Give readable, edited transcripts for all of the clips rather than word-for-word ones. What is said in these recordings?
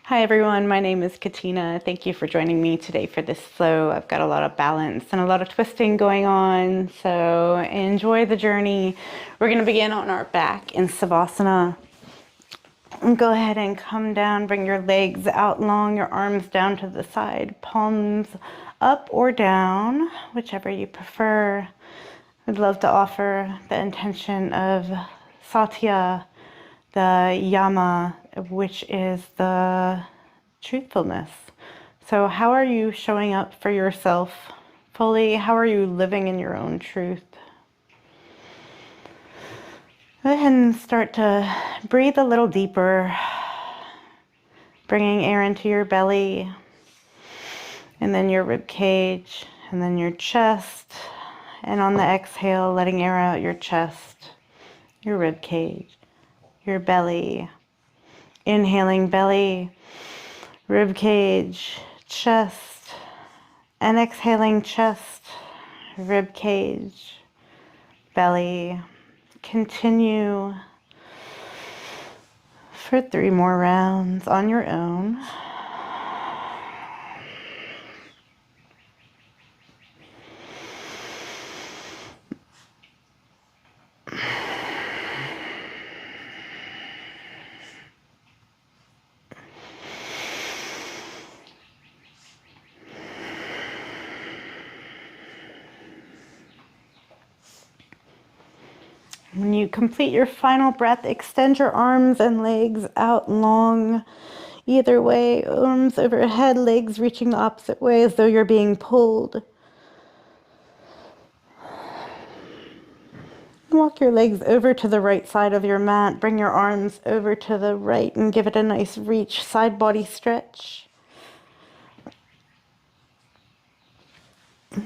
Hi everyone, my name is Katina. Thank you for joining me today for this flow. I've got a lot of balance and a lot of twisting going on, so enjoy the journey. We're going to begin on our back in Savasana. And go ahead and come down, bring your legs out long, your arms down to the side, palms up or down, whichever you prefer. I'd love to offer the intention of satya, the Yama, which is the truthfulness. So how are you showing up for yourself fully? How are you living in your own truth? Go ahead and start to breathe a little deeper, bringing air into your belly, and then your rib cage, and then your chest. And on the exhale, letting air out your chest, your rib cage, your belly. Inhaling belly, rib cage, chest, and exhaling chest, rib cage, belly. Continue for 3 more rounds on your own. When you complete your final breath, extend your arms and legs out long. Either way, arms overhead, legs reaching the opposite way as though you're being pulled. Walk your legs over to the right side of your mat. Bring your arms over to the right and give it a nice reach, side body stretch.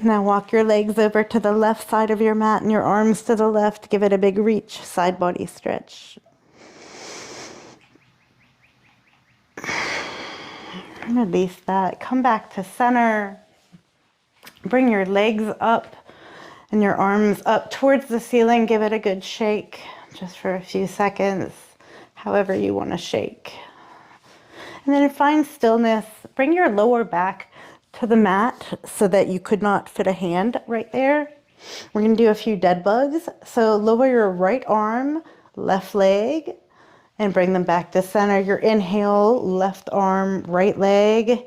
Now walk your legs over to the left side of your mat and your arms to the left. Give it a big reach, side body stretch. Release that. Come back to center. Bring your legs up and your arms up towards the ceiling. Give it a good shake just for a few seconds, however you want to shake. And then find stillness. Bring your lower back to the mat so that you could not fit a hand right there. We're going to do a few dead bugs. So lower your right arm, left leg, and bring them back to center. Your inhale, left arm, right leg.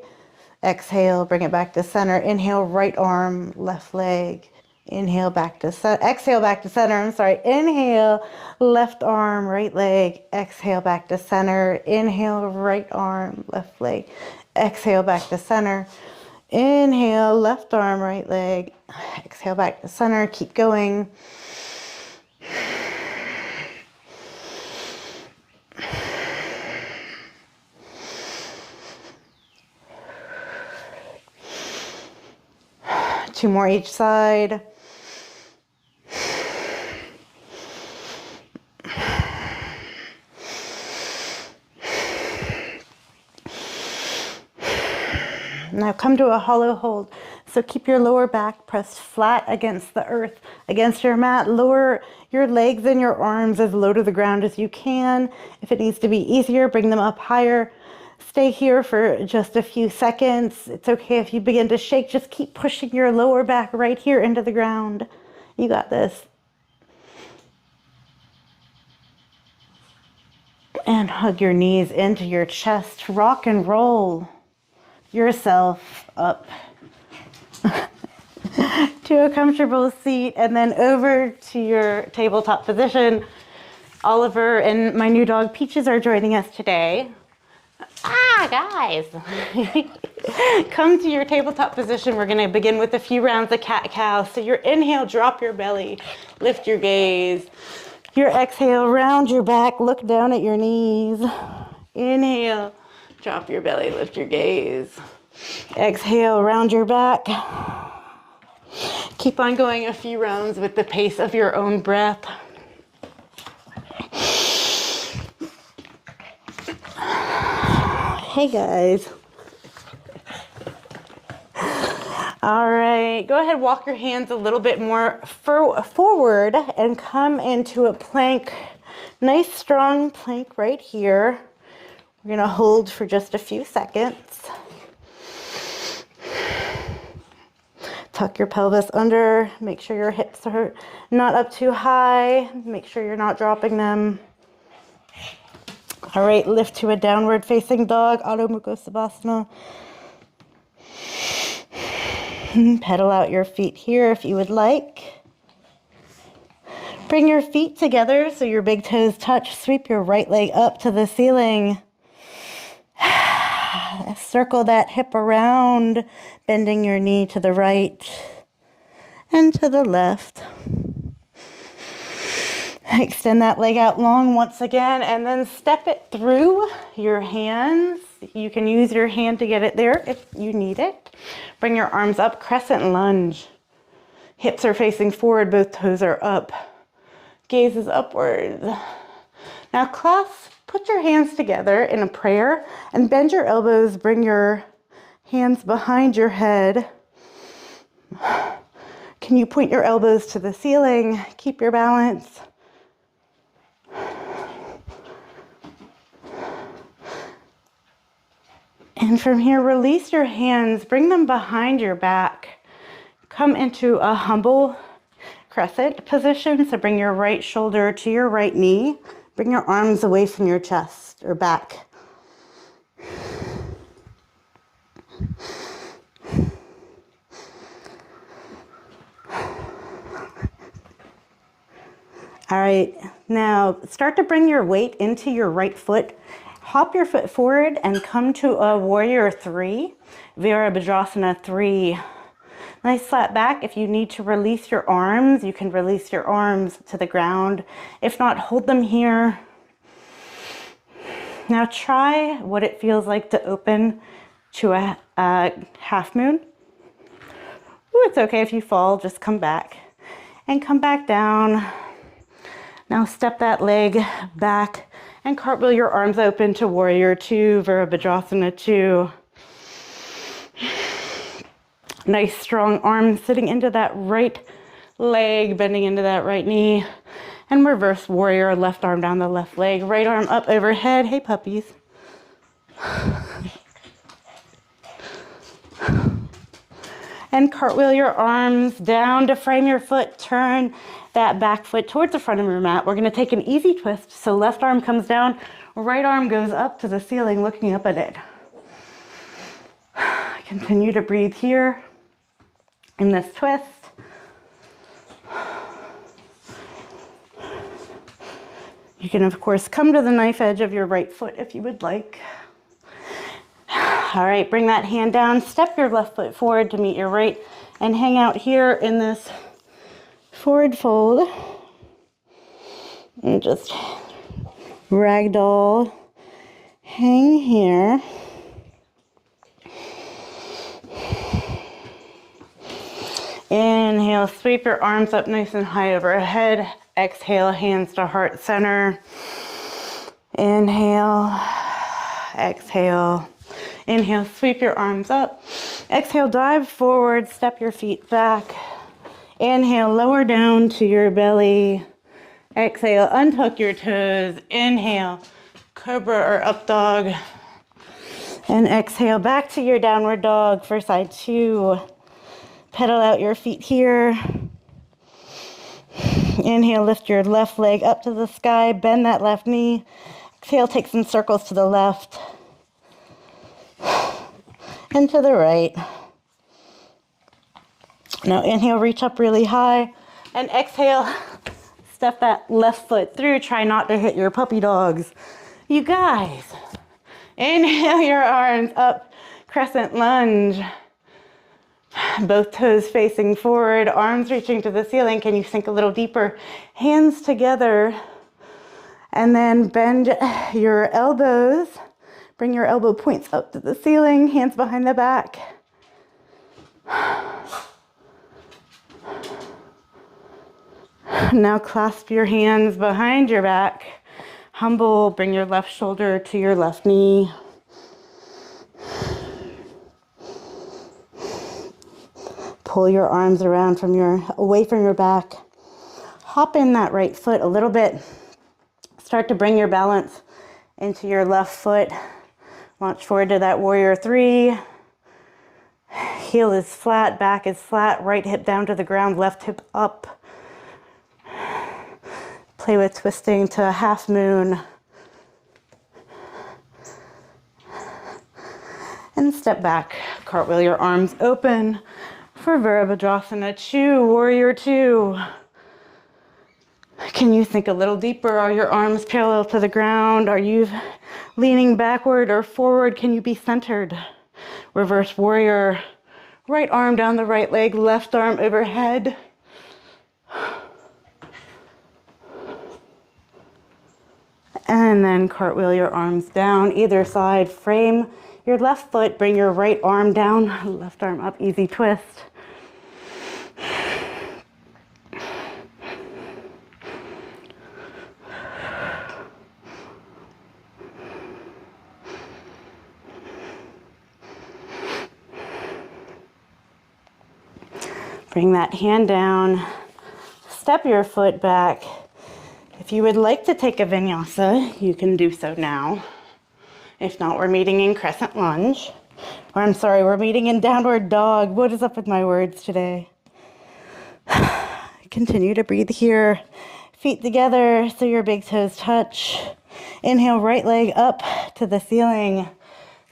Exhale, bring it back to center. Inhale, right arm, left leg. Inhale, back to center. Exhale, back to center. I'm sorry. Inhale, left arm, right leg. Exhale, back to center. Inhale, right arm, left leg. Exhale, back to center. Inhale, left arm, right leg. Exhale, back to center. Keep going. Two more each side. Now come to a hollow hold. So keep your lower back pressed flat against the earth, against your mat. Lower your legs and your arms as low to the ground as you can. If it needs to be easier, bring them up higher. Stay here for just a few seconds. It's okay if you begin to shake. Just keep pushing your lower back right here into the ground. You got this. And hug your knees into your chest. Rock and roll yourself up to a comfortable seat and then over to your tabletop position. Oliver and my new dog Peaches are joining us today. Guys. Come to your tabletop position. We're going to begin with a few rounds of cat-cow. So your inhale, drop your belly, lift your gaze. Your exhale, round your back, look down at your knees. Inhale, drop your belly, lift your gaze. Exhale, round your back. Keep on going a few rounds with the pace of your own breath. Hey guys. All right, go ahead, walk your hands a little bit more forward and come into a plank. Nice strong plank right here. We're gonna hold for just a few seconds. Tuck your pelvis under, make sure your hips are not up too high, make sure you're not dropping them. All right, lift to a downward facing dog, Adho Mukha Savasana. Pedal out your feet here if you would like. Bring your feet together so your big toes touch. Sweep your right leg up to the ceiling. Circle that hip around, bending your knee to the right and to the left. Extend that leg out long once again and then step it through your hands. You can use your hand to get it there if you need it. Bring your arms up, crescent lunge. Hips are facing forward, both toes are up. Gaze is upwards. Now clasp, put your hands together in a prayer and bend your elbows, bring your hands behind your head. Can you point your elbows to the ceiling? Keep your balance. And from here, release your hands, bring them behind your back. Come into a humble crescent position. So bring your right shoulder to your right knee. Bring your arms away from your chest or back. All right, now start to bring your weight into your right foot. Hop your foot forward and come to a warrior 3, Virabhadrasana 3. Nice flat back. If you need to release your arms, you can release your arms to the ground. If not, hold them here. Now try what it feels like to open to a half moon. Ooh, it's okay if you fall, just come back and come back down. Now step that leg back and cartwheel your arms open to warrior 2, Virabhadrasana 2. Nice strong arms sitting into that right leg, bending into that right knee. And reverse warrior, left arm down the left leg, right arm up overhead. Hey puppies. And cartwheel your arms down to frame your foot. Turn that back foot towards the front of your mat. We're gonna take an easy twist. So left arm comes down, right arm goes up to the ceiling, looking up at it. Continue to breathe here in this twist. You can, of course, come to the knife edge of your right foot if you would like. All right, bring that hand down, step your left foot forward to meet your right, and hang out here in this forward fold. And just ragdoll, hang here. Inhale, sweep your arms up nice and high overhead. Exhale, hands to heart center. Inhale, exhale. Inhale, sweep your arms up. Exhale, dive forward, step your feet back. Inhale, lower down to your belly. Exhale, untuck your toes. Inhale, cobra or up dog. And exhale, back to your downward dog for side 2. Pedal out your feet here. Inhale, lift your left leg up to the sky, bend that left knee. Exhale, take some circles to the left and to the right. Now inhale, reach up really high, and exhale, step that left foot through. Try not to hit your puppy dogs. You guys, inhale your arms up, crescent lunge. Both toes facing forward, arms reaching to the ceiling. Can you sink a little deeper? Hands together. And then bend your elbows. Bring your elbow points up to the ceiling, hands behind the back. Now clasp your hands behind your back. Humble, bring your left shoulder to your left knee. Pull your arms around away from your back. Hop in that right foot a little bit. Start to bring your balance into your left foot. Launch forward to that warrior three. Heel is flat, back is flat, right hip down to the ground, left hip up. Play with twisting to a half moon. And step back, cartwheel your arms open for Virabhadrasana 2, warrior 2. Can you think a little deeper? Are your arms parallel to the ground? Are you leaning backward or forward? Can you be centered? Reverse warrior, right arm down the right leg, left arm overhead. And then cartwheel your arms down either side, frame your left foot, bring your right arm down, left arm up, easy twist. Bring that hand down, step your foot back. If you would like to take a vinyasa, you can do so now. If not, we're meeting in crescent lunge. Or I'm sorry, we're meeting in downward dog. What is up with my words today? Continue to breathe here. Feet together so your big toes touch. Inhale, right leg up to the ceiling.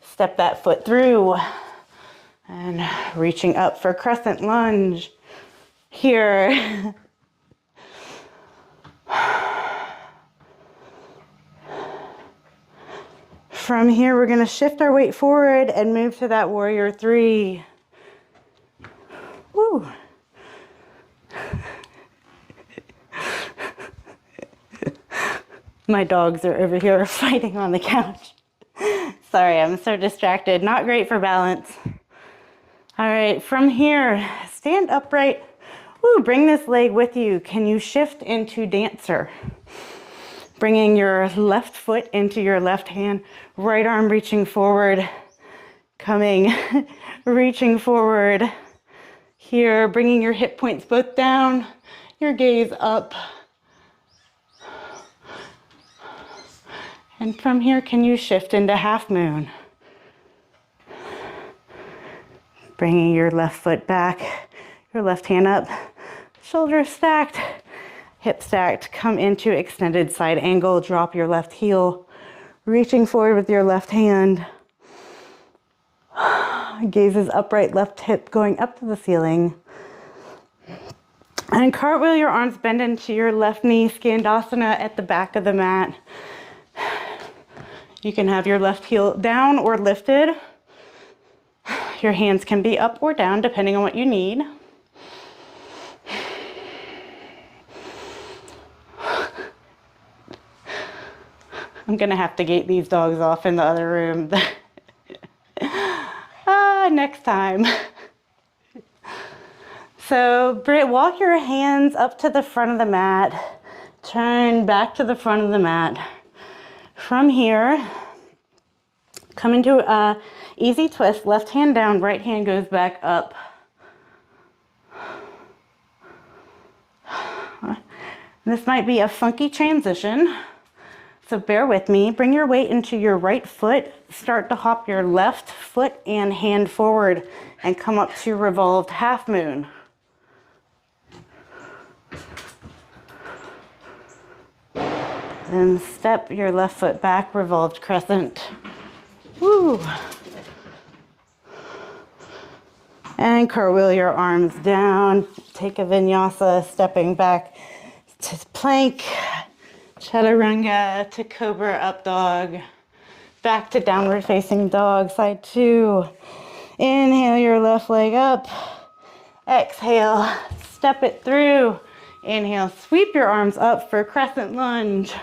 Step that foot through. And reaching up for crescent lunge. Here. From here, we're going to shift our weight forward and move to that warrior three. Woo. My dogs are over here fighting on the couch. Sorry, I'm so distracted. Not great for balance. All right, from here, stand upright. Woo, bring this leg with you. Can you shift into dancer? Bringing your left foot into your left hand, right arm reaching forward, coming, reaching forward. Here, bringing your hip points both down, your gaze up. And from here, can you shift into half moon? Bringing your left foot back, your left hand up, shoulders stacked. Hip stacked, come into extended side angle, drop your left heel, reaching forward with your left hand. Gaze is upright, left hip going up to the ceiling. And cartwheel your arms, bend into your left knee, Skandasana at the back of the mat. You can have your left heel down or lifted. Your hands can be up or down depending on what you need. I'm gonna have to gate these dogs off in the other room. Next time. So walk your hands up to the front of the mat. Turn back to the front of the mat. From here, come into a easy twist. Left hand down, right hand goes back up. This might be a funky transition. So bear with me, bring your weight into your right foot, start to hop your left foot and hand forward and come up to revolved half moon. Then step your left foot back, revolved crescent. Woo. And cartwheel your arms down, take a vinyasa, stepping back to plank. Chaturanga to cobra up dog. Back to downward facing dog, side two. Inhale your left leg up. Exhale, step it through. Inhale, sweep your arms up for crescent lunge.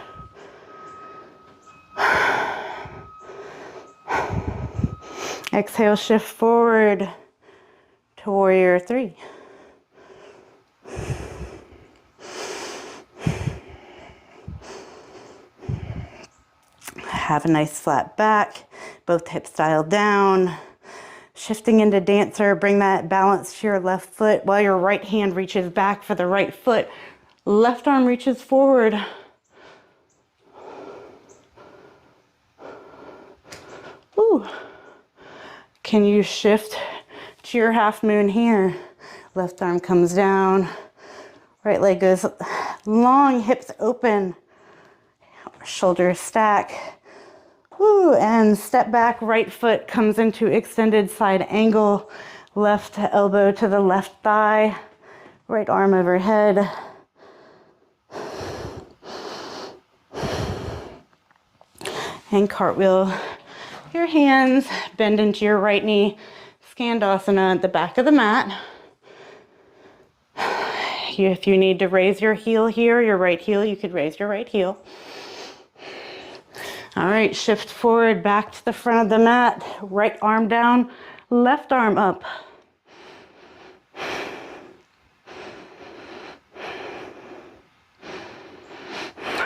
Exhale, shift forward to warrior three. Have a nice flat back, both hips dialed down. Shifting into dancer, bring that balance to your left foot while your right hand reaches back for the right foot. Left arm reaches forward. Ooh. Can you shift to your half moon here? Left arm comes down, right leg goes long, hips open, shoulders stack. Ooh, and step back, right foot comes into extended side angle, left elbow to the left thigh, right arm overhead. And cartwheel your hands, bend into your right knee, Skandasana at the back of the mat. If you need to raise your heel here, your right heel, you could raise your right heel. All right, shift forward, back to the front of the mat, right arm down, left arm up.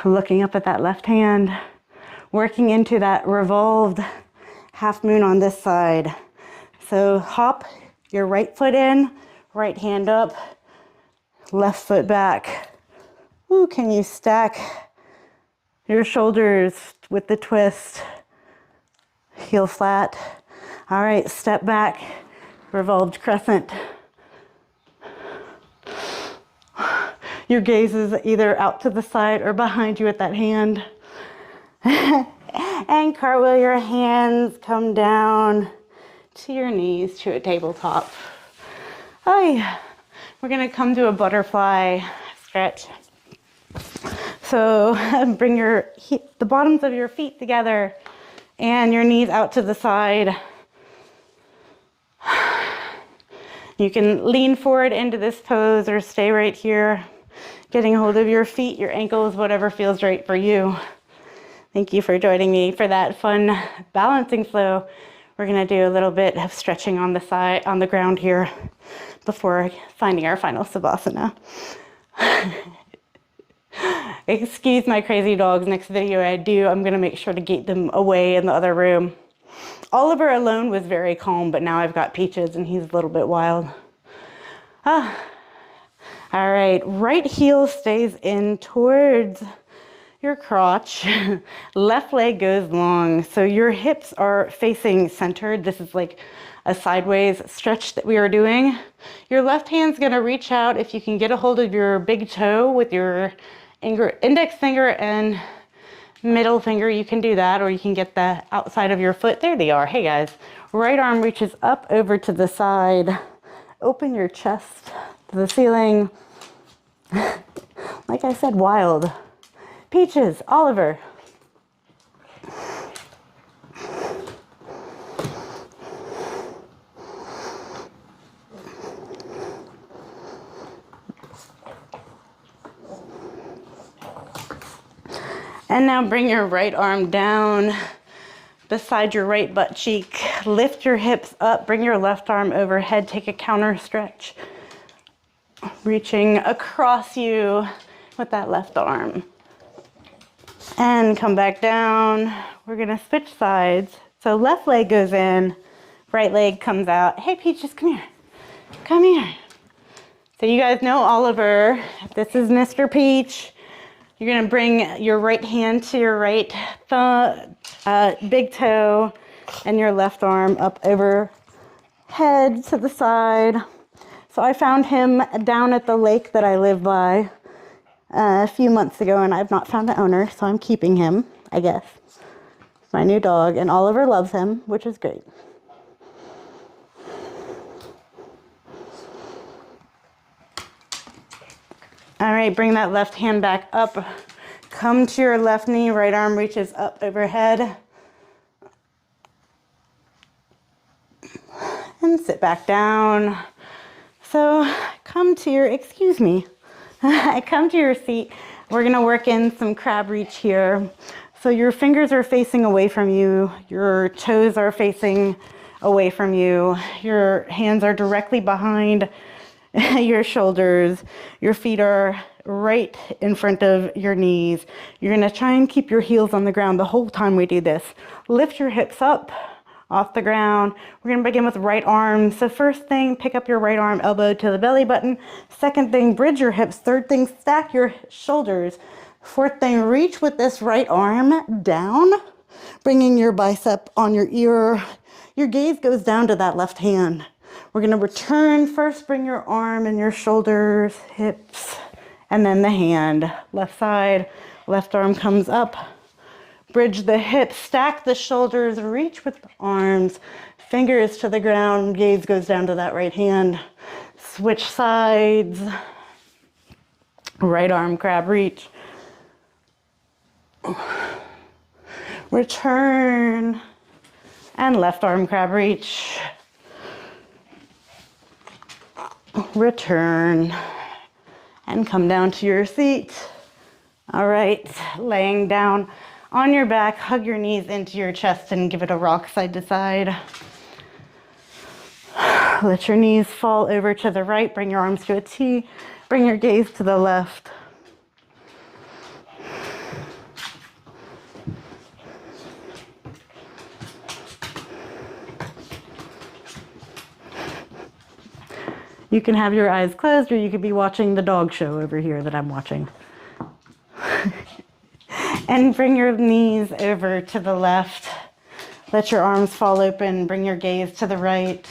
Looking up at that left hand, working into that revolved half moon on this side. So hop your right foot in, right hand up, left foot back. Ooh, can you stack your shoulders with the twist? Heel flat. All right, step back, revolved crescent. Your gaze is either out to the side or behind you at that hand. And cartwheel your hands, come down to your knees to a tabletop. Hi. We're gonna come to a butterfly stretch. So bring the bottoms of your feet together and your knees out to the side. You can lean forward into this pose or stay right here, getting hold of your feet, your ankles, whatever feels right for you. Thank you for joining me for that fun balancing flow. We're gonna do a little bit of stretching on the side, on the ground here before finding our final Savasana. Excuse my crazy dogs. Next video I do, I'm gonna make sure to gate them away in the other room. Oliver alone was very calm, but now I've got Peaches and he's a little bit wild. All right, right heel stays in towards your crotch. Left leg goes long. So your hips are facing centered. This is like a sideways stretch that we are doing. Your left hand's gonna reach out. If you can get a hold of your big toe with your index finger and middle finger, you can do that, or you can get the outside of your foot. There they are. Hey guys, right arm reaches up over to the side. Open your chest to the ceiling. Like I said, wild. Peaches, Oliver. And now bring your right arm down beside your right butt cheek. Lift your hips up, bring your left arm overhead, take a counter stretch. Reaching across you with that left arm. And come back down. We're gonna switch sides. So left leg goes in, right leg comes out. Hey Peaches, come here. Come here. So you guys know Oliver. This is Mr. Peach. You're gonna bring your right hand to your right big toe and your left arm up overhead to the side. So I found him down at the lake that I live by a few months ago, and I've not found the owner, so I'm keeping him, I guess. It's my new dog, and Oliver loves him, which is great. All right, bring that left hand back up. Come to your left knee, right arm reaches up overhead. And sit back down. So come to your, excuse me, come to your seat. We're gonna work in some crab reach here. So your fingers are facing away from you. Your toes are facing away from you. Your hands are directly behind your shoulders. Your feet are right in front of your knees. You're gonna try and keep your heels on the ground the whole time we do this. Lift your hips up off the ground. We're gonna begin with right arm. So first thing, pick up your right arm, elbow to the belly button. Second thing, bridge your hips. Third thing, stack your shoulders. Fourth thing, reach with this right arm down. Bringing your bicep on your ear. Your gaze goes down to that left hand. We're going to return. First, bring your arm and your shoulders, hips, and then the hand. Left side, left arm comes up. Bridge the hips, stack the shoulders, reach with the arms, fingers to the ground, gaze goes down to that right hand. Switch sides. Right arm crab reach. Return. And left arm crab reach. Return. And come down to your seat. All right, laying down on your back, hug your knees into your chest and give it a rock side to side. Let your knees fall over to the right, bring your arms to a T, bring your gaze to the left. You can have your eyes closed or you could be watching the dog show over here that I'm watching. And bring your knees over to the left. Let your arms fall open. Bring your gaze to the right.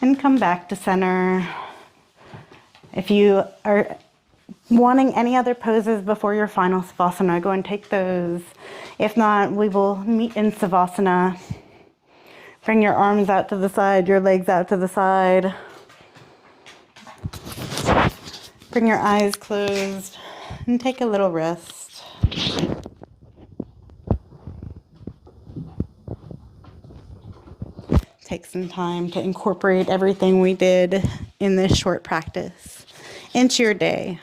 And come back to center. If you are wanting any other poses before your final Savasana, go and take those. If not, we will meet in Savasana. Bring your arms out to the side, your legs out to the side. Bring your eyes closed and take a little rest. Take some time to incorporate everything we did in this short practice into your day.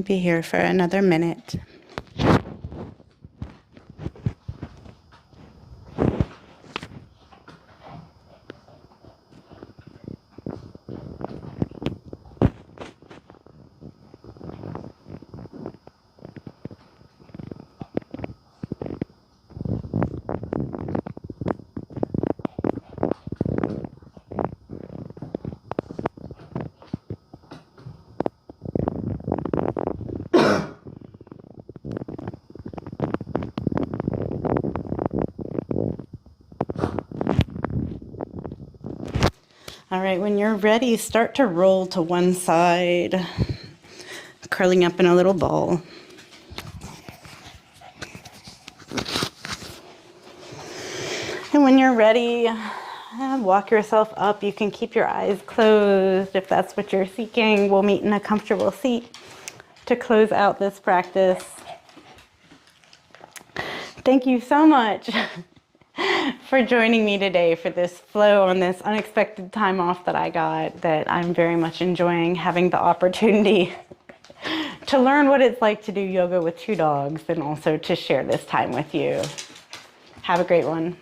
Be here for another minute. All right, when you're ready, start to roll to one side, curling up in a little ball. And when you're ready, walk yourself up. You can keep your eyes closed if that's what you're seeking. We'll meet in a comfortable seat to close out this practice. Thank you so much for joining me today for this flow on this unexpected time off that I got, that I'm very much enjoying having the opportunity to learn what it's like to do yoga with two dogs and also to share this time with you. Have a great one.